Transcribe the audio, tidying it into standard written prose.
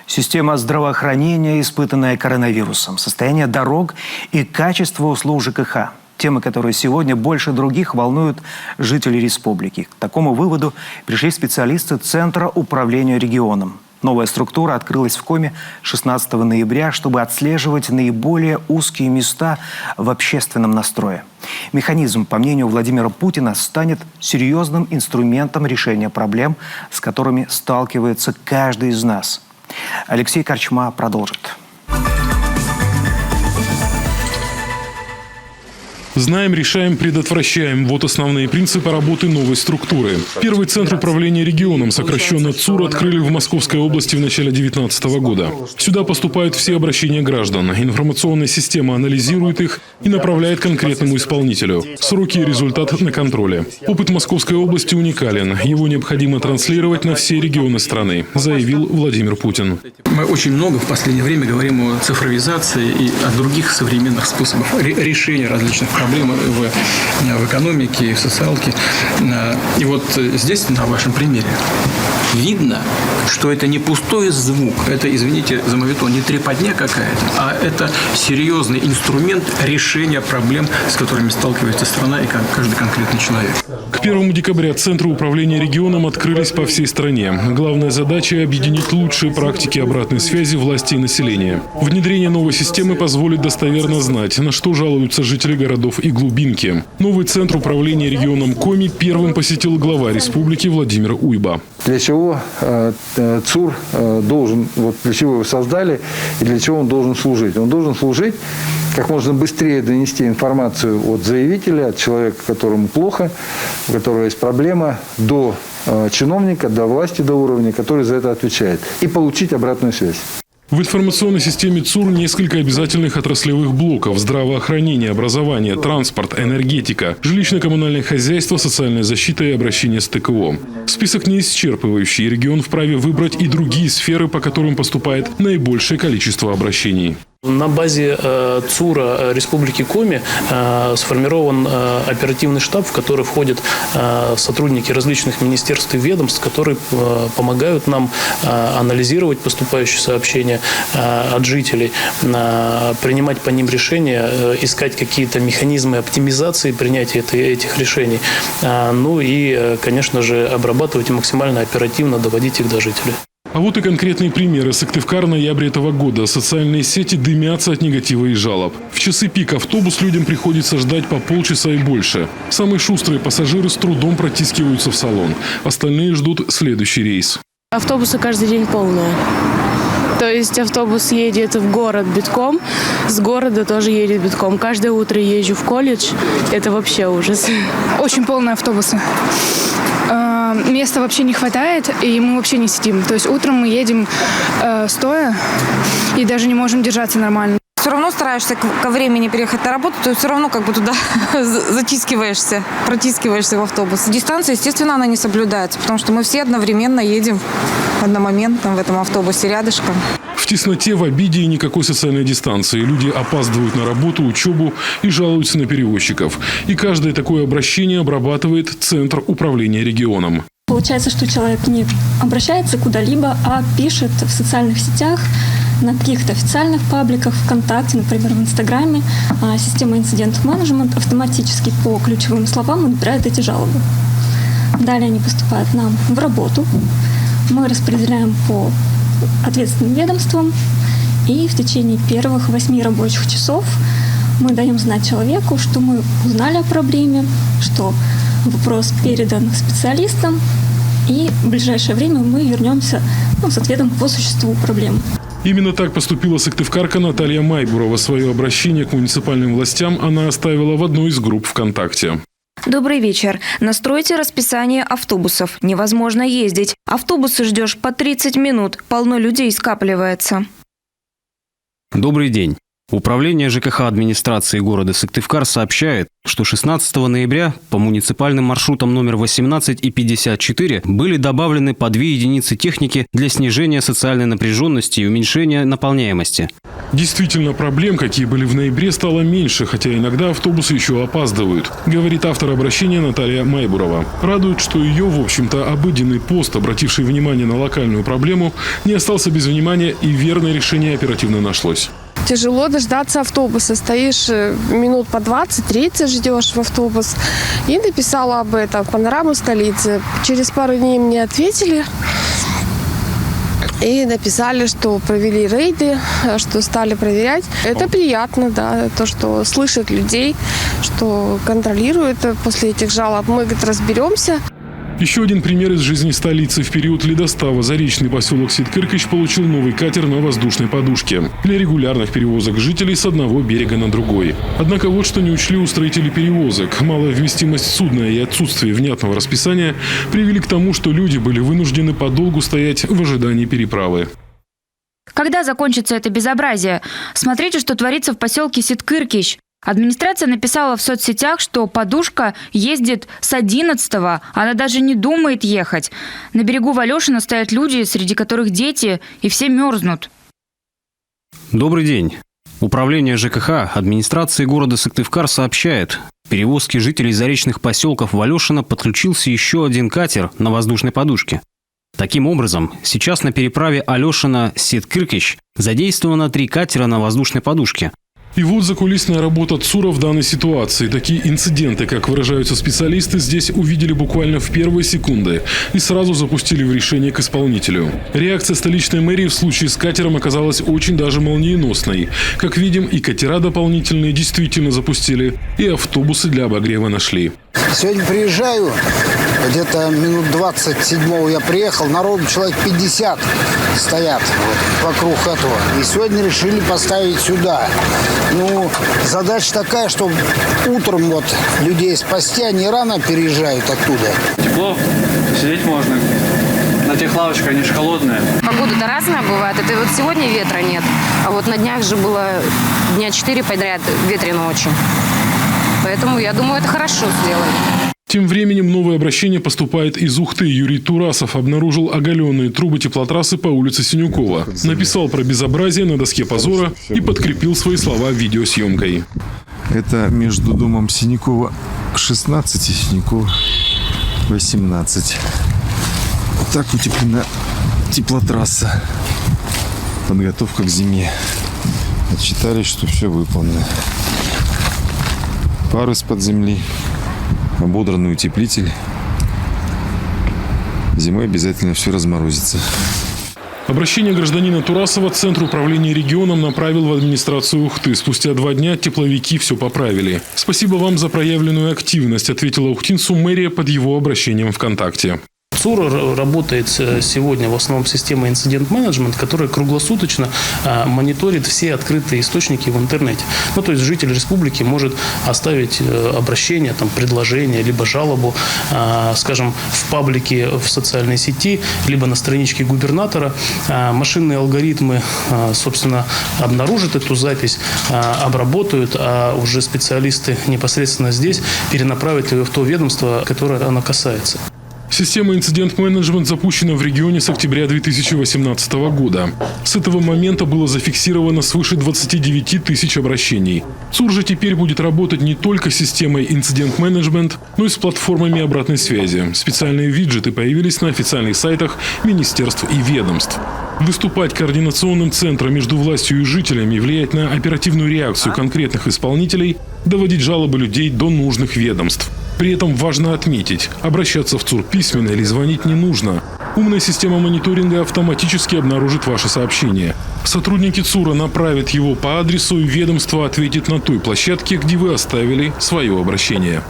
Система здравоохранения, испытанная коронавирусом, состояние дорог и качество услуг ЖКХ. Темы, которые сегодня больше других волнуют жителей республики. К такому выводу пришли специалисты Центра управления регионом. Новая структура открылась в Коми 16 ноября, чтобы отслеживать наиболее узкие места в общественном настрое. Механизм, по мнению Владимира Путина, станет серьезным инструментом решения проблем, с которыми сталкивается каждый из нас. Алексей Корчма продолжит. Знаем, решаем, предотвращаем. Вот основные принципы работы новой структуры. Первый центр управления регионом, сокращенно ЦУР, открыли в Московской области в начале 2019 года. Сюда поступают все обращения граждан. Информационная система анализирует их и направляет конкретному исполнителю. Сроки и результат на контроле. Опыт Московской области уникален. Его необходимо транслировать на все регионы страны, заявил Владимир Путин. Мы очень много в последнее время говорим о цифровизации и о других современных способах решения различных проблем в экономике и в социалке. И вот здесь, на вашем примере, видно, что это не пустой звук, это, извините за моветон, не трепотня какая-то, а это серьезный инструмент решения проблем, с которыми сталкивается страна и каждый конкретный человек. К 1 декабря Центры управления регионом открылись по всей стране. Главная задача – объединить лучшие практики обратной связи власти и населения. Внедрение новой системы позволит достоверно знать, на что жалуются жители городов и глубинки. Новый Центр управления регионом Коми первым посетил глава республики Владимир Уйба. Для чего ЦУР должен, для чего его создали и для чего он должен служить? Он должен служить как можно быстрее донести информацию от заявителя, от человека, которому плохо, у которого есть проблема, до чиновника, до власти, до уровня, который за это отвечает, и получить обратную связь. В информационной системе ЦУР несколько обязательных отраслевых блоков: здравоохранение, образование, транспорт, энергетика, жилищно-коммунальное хозяйство, социальная защита и обращение с ТКО. Список не исчерпывающий. Регион вправе выбрать и другие сферы, по которым поступает наибольшее количество обращений. На базе ЦУРа Республики Коми сформирован оперативный штаб, в который входят сотрудники различных министерств и ведомств, которые помогают нам анализировать поступающие сообщения от жителей, принимать по ним решения, искать какие-то механизмы оптимизации принятия этих решений. Ну и, конечно же, обрабатывать и максимально оперативно доводить их до жителей. А вот и конкретные примеры. Сыктывкар, ноябрь этого года. Социальные сети дымятся от негатива и жалоб. В часы пик автобус людям приходится ждать по полчаса и больше. Самые шустрые пассажиры с трудом протискиваются в салон. Остальные ждут следующий рейс. Автобусы каждый день полные. То есть автобус едет в город битком, с города тоже едет битком. Каждое утро езжу в колледж. Это вообще ужас. Очень полные автобусы. Места вообще не хватает, и мы вообще не сидим. То есть утром мы едем стоя и даже не можем держаться нормально. Все равно стараешься ко времени переехать на работу, то все равно как бы туда протискиваешься в автобус. Дистанция, естественно, она не соблюдается, потому что мы все одновременно едем одномоментно в этом автобусе рядышком. В тесноте, в обиде и никакой социальной дистанции. Люди опаздывают на работу, учебу и жалуются на перевозчиков. И каждое такое обращение обрабатывает Центр управления регионом. Получается, что человек не обращается куда-либо, а пишет в социальных сетях, на каких-то официальных пабликах, ВКонтакте, например, в Инстаграме. Система инцидент-менеджмент автоматически по ключевым словам набирает эти жалобы. Далее они поступают нам в работу. Мы распределяем по ответственным ведомствам. И в течение первых 8 рабочих часов мы даем знать человеку, что мы узнали о проблеме, что вопрос передан специалистам. И в ближайшее время мы вернемся с ответом по существу проблемы. Именно так поступила сыктывкарка Наталья Майбурова. Свое обращение к муниципальным властям она оставила в одной из групп ВКонтакте. Добрый вечер. Настройте расписание автобусов. Невозможно ездить. Автобусы ждешь по 30 минут. Полно людей скапливается. Добрый день. Управление ЖКХ администрации города Сыктывкар сообщает, что 16 ноября по муниципальным маршрутам номер 18 и 54 были добавлены по 2 единицы техники для снижения социальной напряженности и уменьшения наполняемости. Действительно, проблем, какие были в ноябре, стало меньше, хотя иногда автобусы еще опаздывают, говорит автор обращения Наталья Майбурова. Радует, что ее, в общем-то, обыденный пост, обративший внимание на локальную проблему, не остался без внимания, и верное решение оперативно нашлось. Тяжело дождаться автобуса. Стоишь минут по 20-30, ждешь в автобус. И написала об этом в «Панораму столицы». Через пару дней мне ответили. И написали, что провели рейды, что стали проверять. Это приятно, да, то, что слышат людей, что контролируют. После этих жалоб мы, говорит, разберемся. Еще один пример из жизни столицы. В период ледостава заречный поселок Сидкыркыч получил новый катер на воздушной подушке для регулярных перевозок жителей с одного берега на другой. Однако вот что не учли устроители перевозок. Малая вместимость судна и отсутствие внятного расписания привели к тому, что люди были вынуждены подолгу стоять в ожидании переправы. Когда закончится это безобразие? Смотрите, что творится в поселке Сидкыркыч. Администрация написала в соцсетях, что подушка ездит с 11-го. Она даже не думает ехать. На берегу Валешина стоят люди, среди которых дети, и все мерзнут. Добрый день. Управление ЖКХ администрации города Сыктывкар сообщает, к перевозке жителей заречных поселков Валешина подключился еще один катер на воздушной подушке. Таким образом, сейчас на переправе Алешина-Сидкыркыч задействовано 3 катера на воздушной подушке. И вот закулисная работа ЦУРа в данной ситуации. Такие инциденты, как выражаются специалисты, здесь увидели буквально в первые секунды и сразу запустили в решение к исполнителю. Реакция столичной мэрии в случае с катером оказалась очень даже молниеносной. Как видим, и катера дополнительные действительно запустили, и автобусы для обогрева нашли. Сегодня приезжаю, где-то минут 27 я приехал, народу человек 50 стоят вокруг этого. И сегодня решили поставить сюда. Ну, задача такая, что утром вот людей спасти, они рано переезжают оттуда. Тепло, сидеть можно. На тех лавочках, они же холодные. Погода-то разная бывает. Это вот сегодня ветра нет. А вот на днях же было дня 4 подряд ветрено очень. Поэтому, я думаю, это хорошо сделали. Тем временем новое обращение поступает из Ухты. Юрий Турасов обнаружил оголенные трубы теплотрассы по улице Синюкова. Написал про безобразие на доске позора и подкрепил свои слова видеосъемкой. Это между домом Синюкова 16 и Синюкова 18. Вот так утеплена теплотрасса. Подготовка к зиме. Отчитали, что все выполнено. Пар из-под земли, ободранный утеплитель. Зимой обязательно все разморозится. Обращение гражданина Турасова Центр управления регионом направил в администрацию Ухты. Спустя 2 дня тепловики все поправили. Спасибо вам за проявленную активность, ответила ухтинцу мэрия под его обращением ВКонтакте. ЦУР работает сегодня в основном система инцидент-менеджмент, которая круглосуточно мониторит все открытые источники в интернете. Ну, то есть житель республики может оставить обращение, там, предложение, либо жалобу, скажем, в паблике в социальной сети, либо на страничке губернатора. Машинные алгоритмы, собственно, обнаружат эту запись, обработают, а уже специалисты непосредственно здесь перенаправят ее в то ведомство, которое она касается. Система инцидент-менеджмент запущена в регионе с октября 2018 года. С этого момента было зафиксировано свыше 29 тысяч обращений. ЦУР же теперь будет работать не только с системой инцидент-менеджмент, но и с платформами обратной связи. Специальные виджеты появились на официальных сайтах министерств и ведомств. Выступать координационным центром между властью и жителями, влиять на оперативную реакцию конкретных исполнителей, доводить жалобы людей до нужных ведомств. При этом важно отметить, обращаться в ЦУР письменно или звонить не нужно. Умная система мониторинга автоматически обнаружит ваше сообщение. Сотрудники ЦУРа направят его по адресу, и ведомство ответит на той площадке, где вы оставили свое обращение.